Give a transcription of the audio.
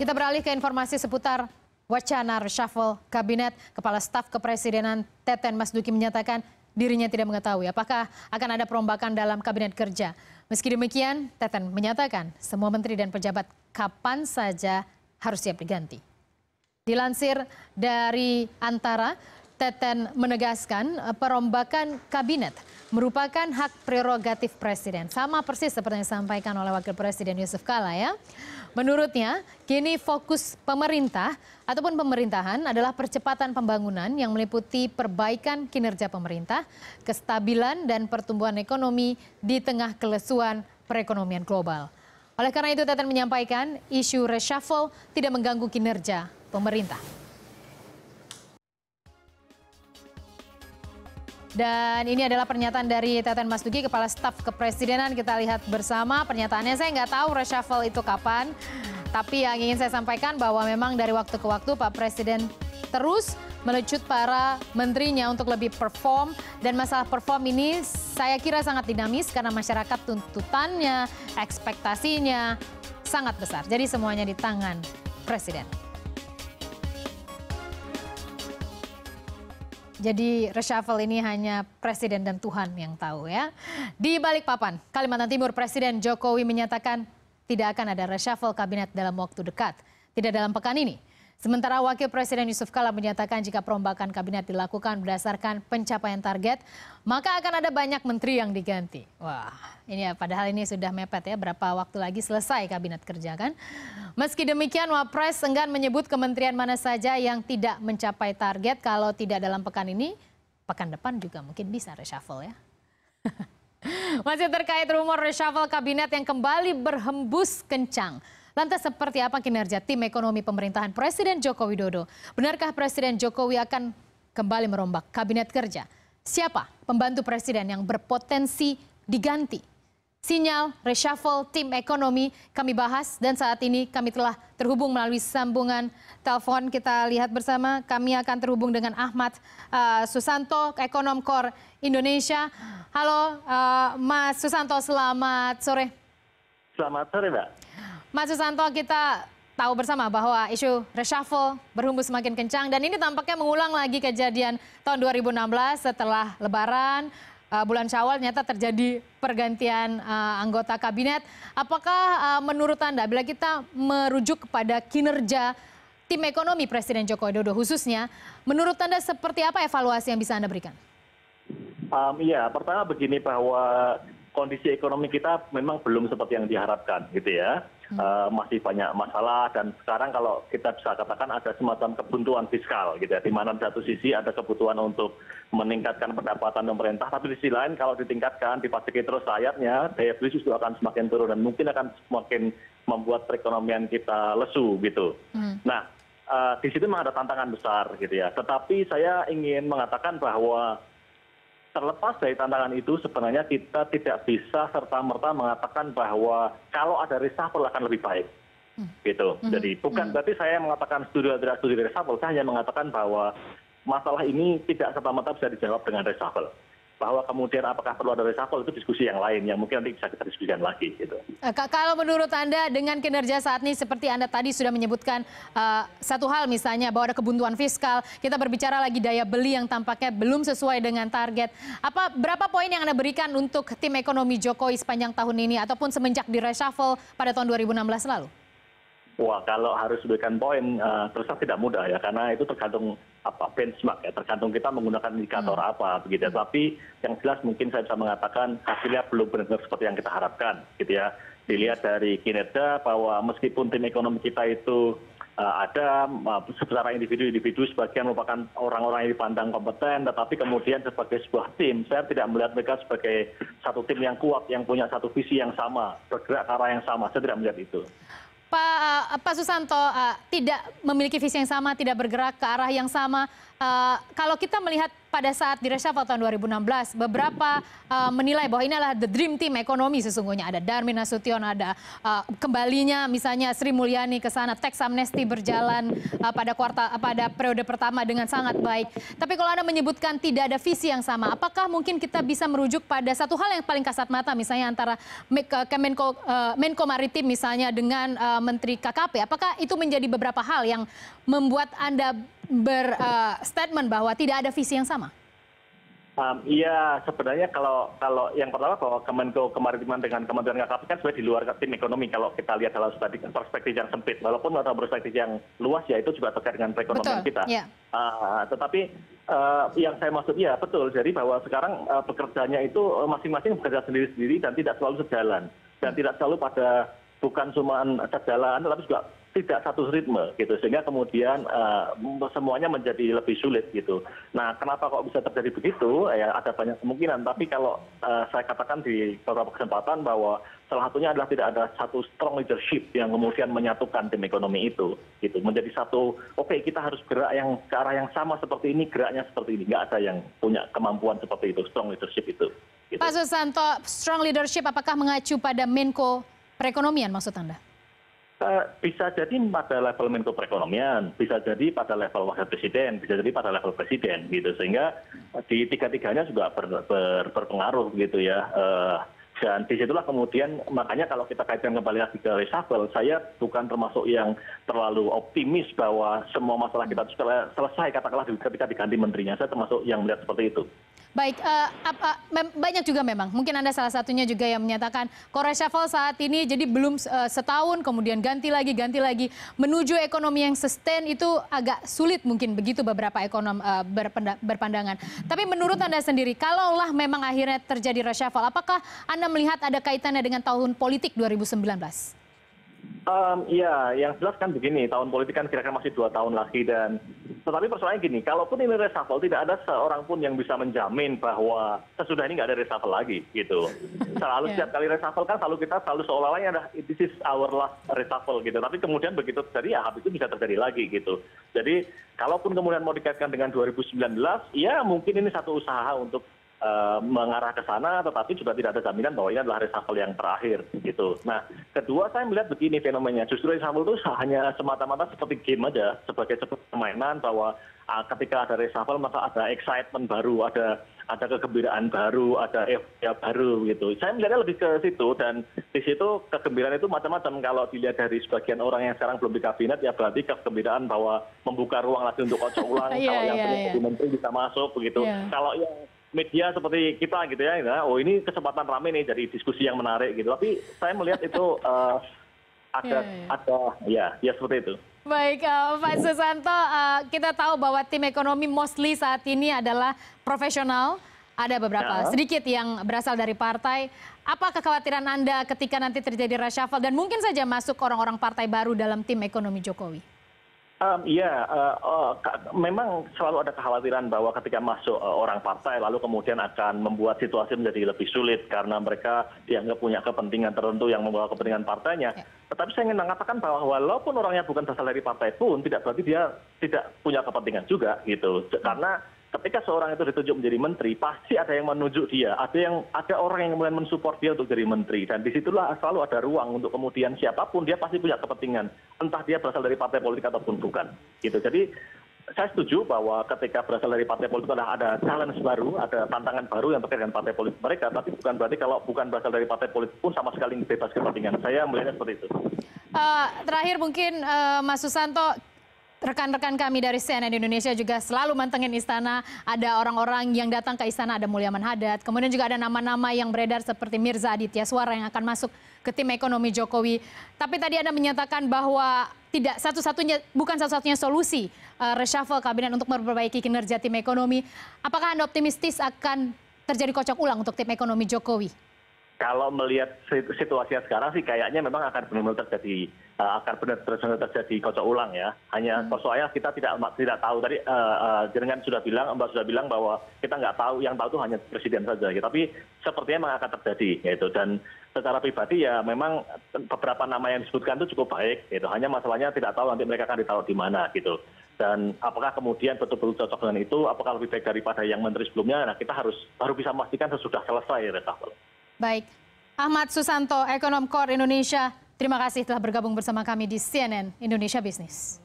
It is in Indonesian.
Kita beralih ke informasi seputar wacana reshuffle kabinet. Kepala Staf Kepresidenan Teten Mas Duki menyatakan dirinya tidak mengetahui apakah akan ada perombakan dalam kabinet kerja. Meski demikian, Teten menyatakan semua menteri dan pejabat kapan saja harus siap diganti. Dilansir dari Antara, Teten menegaskan perombakan kabinet merupakan hak prerogatif Presiden. Sama persis seperti yang disampaikan oleh Wakil Presiden Yusuf Kala ya. Menurutnya, kini fokus pemerintah ataupun pemerintahan adalah percepatan pembangunan yang meliputi perbaikan kinerja pemerintah, kestabilan dan pertumbuhan ekonomi di tengah kelesuan perekonomian global. Oleh karena itu, Teten menyampaikan isu reshuffle tidak mengganggu kinerja pemerintah. Dan ini adalah pernyataan dari Teten Mas Duki, Kepala Staf Kepresidenan. Kita lihat bersama pernyataannya. Saya nggak tahu reshuffle itu kapan. Tapi yang ingin saya sampaikan bahwa memang dari waktu ke waktu Pak Presiden terus melecut para menterinya untuk lebih perform. Dan masalah perform ini saya kira sangat dinamis karena masyarakat tuntutannya, ekspektasinya sangat besar. Jadi semuanya di tangan Presiden. Jadi reshuffle ini hanya Presiden dan Tuhan yang tahu ya. Di Balikpapan, Kalimantan Timur, Presiden Jokowi menyatakan tidak akan ada reshuffle kabinet dalam waktu dekat. Tidak dalam pekan ini. Sementara Wakil Presiden Yusuf Kala menyatakan jika perombakan kabinet dilakukan berdasarkan pencapaian target, maka akan ada banyak menteri yang diganti. Wah, ini ya, padahal ini sudah mepet ya, berapa waktu lagi selesai kabinet kerja kan. Meski demikian, Wapres enggan menyebut kementerian mana saja yang tidak mencapai target. Kalau tidak dalam pekan ini, pekan depan juga mungkin bisa reshuffle ya. Masih terkait rumor reshuffle kabinet yang kembali berhembus kencang. Lantas seperti apa kinerja tim ekonomi pemerintahan Presiden Joko Widodo? Benarkah Presiden Jokowi akan kembali merombak kabinet kerja? Siapa pembantu presiden yang berpotensi diganti? Sinyal reshuffle tim ekonomi kami bahas dan saat ini kami telah terhubung melalui sambungan telepon. Kita lihat bersama, kami akan terhubung dengan Ahmad Susanto, Ekonom Core Indonesia. Halo Mas Susanto, selamat sore. Selamat sore Mbak. Mas Susanto, kita tahu bersama bahwa isu reshuffle berhembus semakin kencang dan ini tampaknya mengulang lagi kejadian tahun 2016 setelah Lebaran, bulan Syawal ternyata terjadi pergantian anggota kabinet. Apakah menurut Anda bila kita merujuk kepada kinerja tim ekonomi Presiden Joko Widodo khususnya, menurut Anda seperti apa evaluasi yang bisa Anda berikan? Iya, pertama begini bahwa kondisi ekonomi kita memang belum seperti yang diharapkan gitu ya. Masih banyak masalah dan sekarang kalau kita bisa katakan ada semacam kebuntuan fiskal gitu ya, di mana di satu sisi ada kebutuhan untuk meningkatkan pendapatan pemerintah, tapi di sisi lain kalau ditingkatkan, dipasiki terus rakyatnya, daya beli justru akan semakin turun dan mungkin akan semakin membuat perekonomian kita lesu gitu. Nah, di situ memang ada tantangan besar gitu ya. Tetapi saya ingin mengatakan bahwa terlepas dari tantangan itu sebenarnya kita tidak bisa serta-merta mengatakan bahwa kalau ada reshuffle akan lebih baik. Gitu. Jadi bukan berarti saya mengatakan studi atau tidak studi reshuffle, saya hanya mengatakan bahwa masalah ini tidak serta-merta bisa dijawab dengan reshuffle. Bahwa kemudian apakah perlu ada reshuffle itu diskusi yang lain yang mungkin nanti bisa kita diskusikan lagi. Gitu. Kalau menurut Anda dengan kinerja saat ini seperti Anda tadi sudah menyebutkan satu hal misalnya bahwa ada kebuntuan fiskal, kita berbicara lagi daya beli yang tampaknya belum sesuai dengan target. Berapa poin yang Anda berikan untuk tim ekonomi Jokowi sepanjang tahun ini ataupun semenjak di reshuffle pada tahun 2016 lalu? Wah, kalau harus berikan poin terus terang tidak mudah ya, karena itu tergantung benchmark ya, tergantung kita menggunakan indikator apa begitu ya. Tapi yang jelas mungkin saya bisa mengatakan hasilnya belum benar-benar seperti yang kita harapkan gitu ya. Dilihat dari kinerja bahwa meskipun tim ekonomi kita itu ada secara individu-individu sebagian merupakan orang-orang yang dipandang kompeten, tetapi kemudian sebagai sebuah tim, saya tidak melihat mereka sebagai satu tim yang kuat, yang punya satu visi yang sama, bergerak ke arah yang sama, saya tidak melihat itu. Pak Susanto tidak memiliki visi yang sama, tidak bergerak ke arah yang sama. Kalau kita melihat pada saat di reshuffle tahun 2016, beberapa menilai bahwa ini adalah the dream team ekonomi sesungguhnya. Ada Darmin Nasution, ada kembalinya misalnya Sri Mulyani ke sana, tax amnesty berjalan pada periode pertama dengan sangat baik. Tapi kalau Anda menyebutkan tidak ada visi yang sama, apakah mungkin kita bisa merujuk pada satu hal yang paling kasat mata, misalnya antara Menko Maritim misalnya dengan Menteri KKP? Apakah itu menjadi beberapa hal yang membuat Anda berstatement bahwa tidak ada visi yang sama? Iya, sebenarnya kalau yang pertama bahwa Kemenko Kemaritiman dengan Kementerian KKP kan sebenarnya di luar tim ekonomi kalau kita lihat dalam perspektif yang sempit. Walaupun dalam perspektif yang luas ya itu juga terkait dengan perekonomian kita. Yeah. Tetapi yang saya maksud ya betul. Jadi bahwa sekarang pekerjanya itu masing-masing bekerja sendiri-sendiri dan tidak selalu sejalan. Dan tidak selalu pada bukan cuma sejalan, tapi juga tidak satu ritme gitu, sehingga kemudian semuanya menjadi lebih sulit gitu. Nah, kenapa kok bisa terjadi begitu? Ya ada banyak kemungkinan, tapi kalau saya katakan di beberapa kesempatan bahwa salah satunya adalah tidak ada satu strong leadership yang kemudian menyatukan tim ekonomi itu gitu, menjadi satu, oke, kita harus gerak yang ke arah yang sama seperti ini, geraknya seperti ini. Nggak ada yang punya kemampuan seperti itu, strong leadership itu gitu. Pak Susanto, strong leadership apakah mengacu pada Menko Perekonomian maksud Anda? Bisa jadi pada level Menko Perekonomian, bisa jadi pada level Wakil Presiden, bisa jadi pada level Presiden gitu, sehingga di tiga-tiganya juga berpengaruh gitu ya. Dan disitulah kemudian makanya kalau kita kaitkan kembali lagi ke reshuffle, saya bukan termasuk yang terlalu optimis bahwa semua masalah kita selesai katakanlah ketika diganti menterinya. Saya termasuk yang melihat seperti itu. Baik, banyak juga memang. Mungkin Anda salah satunya juga yang menyatakan reshuffle saat ini jadi belum setahun, kemudian ganti lagi. Menuju ekonomi yang sustain itu agak sulit mungkin begitu beberapa ekonom berpandangan. Tapi menurut Anda sendiri, kalaulah memang akhirnya terjadi reshuffle, apakah Anda melihat ada kaitannya dengan tahun politik 2019? Ya, yang jelas kan begini, tahun politik kan kira-kira masih 2 tahun lagi dan tetapi persoalannya gini, kalaupun ini reshuffle tidak ada seorang pun yang bisa menjamin bahwa sesudah ini nggak ada reshuffle lagi gitu. Selalu setiap kali reshuffle kan kita selalu seolah-olah ada this is our last reshuffle gitu. Tapi kemudian begitu terjadi ya habis itu bisa terjadi lagi gitu. Jadi kalaupun kemudian mau dikaitkan dengan 2019, ya mungkin ini satu usaha untuk mengarah ke sana, tetapi juga tidak ada jaminan bahwa ini adalah reshuffle yang terakhir gitu. Nah, kedua saya melihat begini fenomenanya, justru reshuffle itu hanya semata-mata seperti game aja, sebagai sebuah permainan bahwa ketika ada reshuffle maka ada excitement baru, ada kegembiraan baru, ada euforia baru gitu. Saya melihatnya lebih ke situ dan di situ kegembiraan itu macam-macam. Kalau dilihat dari sebagian orang yang sekarang belum di kabinet ya berarti kegembiraan bahwa membuka ruang lagi untuk kocok ulang, kalau yang punya menteri bisa masuk begitu. Kalau yang media seperti kita gitu ya, oh ini kesempatan rame nih jadi diskusi yang menarik gitu. Tapi saya melihat itu ada ya seperti itu. Baik, Pak Susanto, kita tahu bahwa tim ekonomi mostly saat ini adalah profesional. Ada beberapa sedikit yang berasal dari partai. Apa kekhawatiran Anda ketika nanti terjadi reshuffle dan mungkin saja masuk orang-orang partai baru dalam tim ekonomi Jokowi? Memang selalu ada kekhawatiran bahwa ketika masuk orang partai lalu kemudian akan membuat situasi menjadi lebih sulit karena mereka dianggap punya kepentingan tertentu yang membawa kepentingan partainya. Tetapi saya ingin mengatakan bahwa walaupun orangnya bukan berasal dari partai pun tidak berarti dia tidak punya kepentingan juga gitu. Karena ketika seorang itu ditunjuk menjadi menteri, pasti ada yang menunjuk dia, ada orang yang kemudian mensupport dia untuk jadi menteri, dan disitulah selalu ada ruang untuk kemudian siapapun dia pasti punya kepentingan, entah dia berasal dari partai politik ataupun bukan. Gitu. Jadi saya setuju bahwa ketika berasal dari partai politik ada challenge baru, ada tantangan baru yang terkait dengan partai politik mereka, tapi bukan berarti kalau bukan berasal dari partai politik pun sama sekali bebas kepentingan. Saya melihatnya seperti itu. Terakhir mungkin Mas Susanto, rekan-rekan kami dari CNN Indonesia juga selalu mantengin istana. Ada orang-orang yang datang ke istana, ada Mulyaman Hadad. Kemudian juga ada nama-nama yang beredar seperti Mirza Aditya Suara yang akan masuk ke tim ekonomi Jokowi. Tapi tadi Anda menyatakan bahwa bukan satu-satunya solusi reshuffle kabinet untuk memperbaiki kinerja tim ekonomi. Apakah Anda optimistis akan terjadi kocok ulang untuk tim ekonomi Jokowi? Kalau melihat situasinya sekarang sih kayaknya memang akan benar-benar terjadi kocok ulang ya. Hanya persoalannya kita tidak tahu. Tadi jenengan Mbak sudah bilang bahwa kita nggak tahu, yang tahu itu hanya presiden saja. Tapi sepertinya memang akan terjadi gitu. Dan secara pribadi ya memang beberapa nama yang disebutkan itu cukup baik gitu. Hanya masalahnya tidak tahu nanti mereka akan ditaruh di mana gitu. Dan apakah kemudian betul-betul cocok dengan itu, apakah lebih baik daripada yang menteri sebelumnya, nah kita baru bisa memastikan sesudah selesai reshuffle. Baik, Ahmad Susanto, Ekonom Core Indonesia, terima kasih telah bergabung bersama kami di CNN Indonesia Business.